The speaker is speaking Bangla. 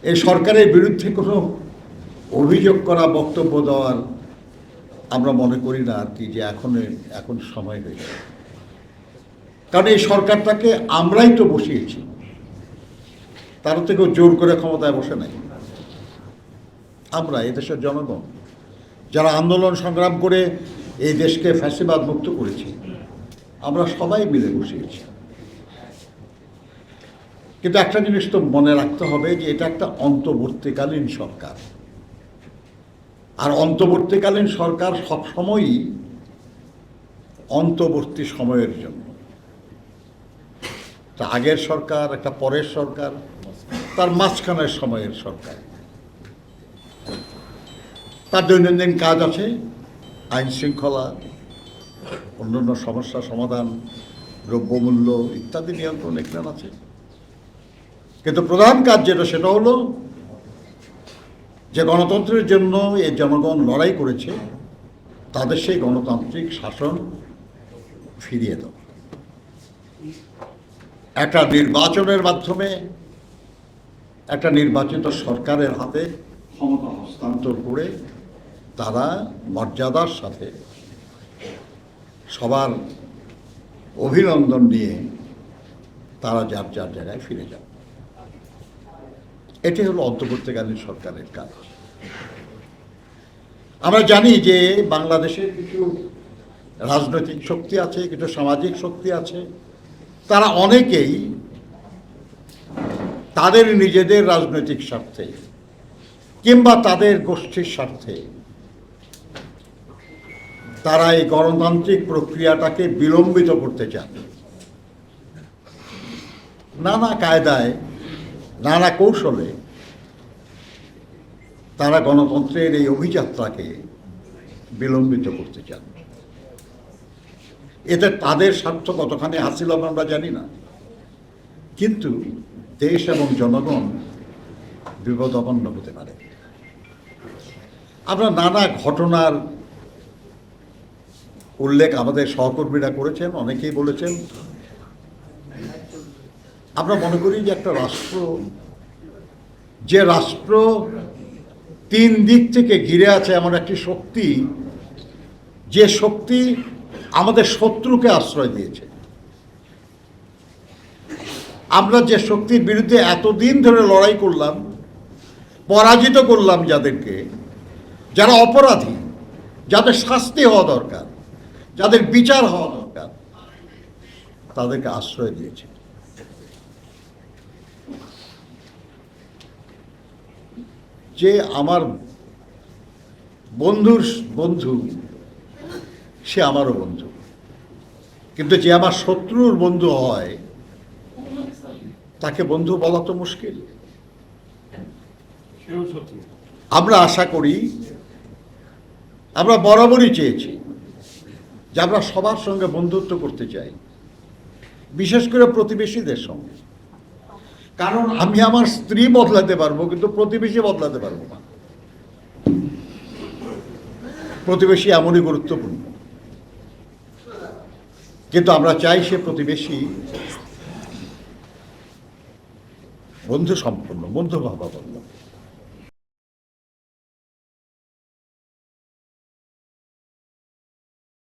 এই সরকারের বিরুদ্ধে কোনো অভিযোগ করা, বক্তব্য দেওয়ার আমরা মনে করি না আর কি যে এখন সময় হয়েছে। কারণ এই সরকারটাকে আমরাই তো বসিয়েছি, তার থেকেও জোর করে ক্ষমতায় বসে নাই। আমরা এদেশের জনগণ যারা আন্দোলন সংগ্রাম করে এই দেশকে ফ্যাসিবাদ মুক্ত করেছি, আমরা সবাই মিলে বসিয়েছি। কিন্তু একটা জিনিস তো মনে রাখতে হবে যে এটা একটা অন্তর্বর্তীকালীন সরকার, আর অন্তর্বর্তীকালীন সরকার সবসময়ই অন্তর্বর্তী সময়ের জন্য। তা আগের সরকার, একটা পরের সরকার, তার মাঝখানের সময়ের সরকার। তার দৈনন্দিন কাজ আছে, আইন শৃঙ্খলা, অন্যান্য সমস্যা সমাধান, দ্রব্যমূল্য ইত্যাদি নিয়ন্ত্রণ এখানে আছে। কিন্তু প্রধান কাজ যেটা, সেটা হলো যে গণতন্ত্রের জন্য এই জনগণ লড়াই করেছে, তাদের সেই গণতান্ত্রিক শাসন ফিরিয়ে দেওয়া। একটা নির্বাচনের মাধ্যমে একটা নির্বাচিত সরকারের হাতে ক্ষমতা হস্তান্তর করে তারা মর্যাদার সাথে সবার অভিনন্দন নিয়ে তারা যার যার জায়গায় ফিরে যান। এটি হলো অন্তর্বর্তীকালীন সরকারের কাজ। আমরা জানি যে বাংলাদেশের কিছু রাজনৈতিক শক্তি আছে, কিছু সামাজিক শক্তি আছে, তারা অনেকেই তাদের নিজেদের রাজনৈতিক স্বার্থে কিংবা তাদের গোষ্ঠীর স্বার্থে তারা এই গণতান্ত্রিক প্রক্রিয়াটাকে বিলম্বিত করতে চান। নানা কায়দায়, নানা কৌশলে তারা গণতন্ত্রের এই অভিযাত্রাকে বিলম্বিত করতে চান। এতে তাদের স্বার্থ কতখানি হাসিল হবে আমরা জানি না, কিন্তু দেশ এবং জনগণ বিপদাপন্ন হতে পারে। আমরা নানা ঘটনার উল্লেখ আমাদের সহকর্মীরা করেছেন, অনেকেই বলেছেন। আমরা মনে করি যে একটা রাষ্ট্র, যে রাষ্ট্র তিন দিক থেকে ঘিরে আছে এমন একটি শক্তি, যে শক্তি আমাদের শত্রুকে আশ্রয় দিয়েছে, আমরা যে শক্তির বিরুদ্ধে এতদিন ধরে লড়াই করলাম, পরাজিত করলাম, যাদেরকে, যারা অপরাধী, যাদের শাস্তি হওয়া দরকার, যাদের বিচার হওয়া দরকার, তাদেরকে আশ্রয় দিয়েছে। যে আমার বন্ধুর বন্ধু, সে আমারও বন্ধু, কিন্তু যে আমার শত্রুর বন্ধু হয় তাকে বন্ধু বলা তো মুশকিল। আমরা আশা করি, আমরা বরাবরই চেয়েছি যে আমরা সবার সঙ্গে বন্ধুত্ব করতে চাই, বিশেষ করে প্রতিবেশীদের সঙ্গে। কারণ আমি আমার স্ত্রী বদলাতে পারবো, কিন্তু প্রতিবেশী বদলাতে পারবো না। প্রতিবেশী এমনই গুরুত্বপূর্ণ, কিন্তু আমরা চাই সে প্রতিবেশী বন্ধু সম্পন্ন, বন্ধু ভাবাপন্ন।